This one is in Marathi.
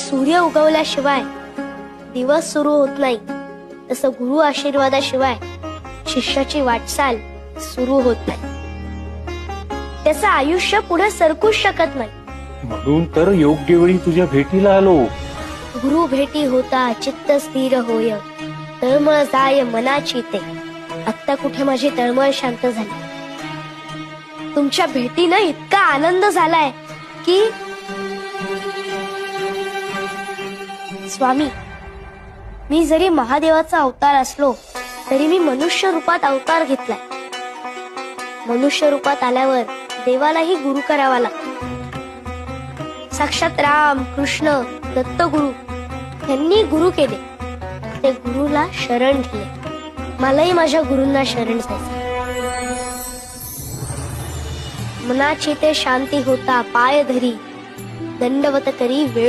सूर्य उगवल्याशिवाय दिवस सुरू होत नाही, तसं गुरु आशीर्वादाशिवाय शिष्याची वाटचाल सुरू होत नाही. त्याचं आयुष्य पुढे सरकूच शकत नाही. म्हणून तर योग्य वेळी तुझ्या भेटीला आलो. गुरु भेटी होता चित्त स्थिर होय, तळमळ जाय मनाची ते. आता कुठे माझी तळमळ शांत झाली. तुमच्या भेटीनं इतका आनंद झालाय की स्वामी, मी जरी महादेवाचा अवतार असलो तरी मी मनुष्य रूपात अवतार घेतलाय. मनुष्य रूपात आल्यावर देवालाही गुरु करावा लागतो. साक्षात राम कृष्ण दत्तगुरु यांनी गुरु केले. ते गुरुला शरण दिले. मलाही माझ्या गुरूंना शरण जायचं. मनाची ते शांती होता पाय धरी, दंडवत करी वेळ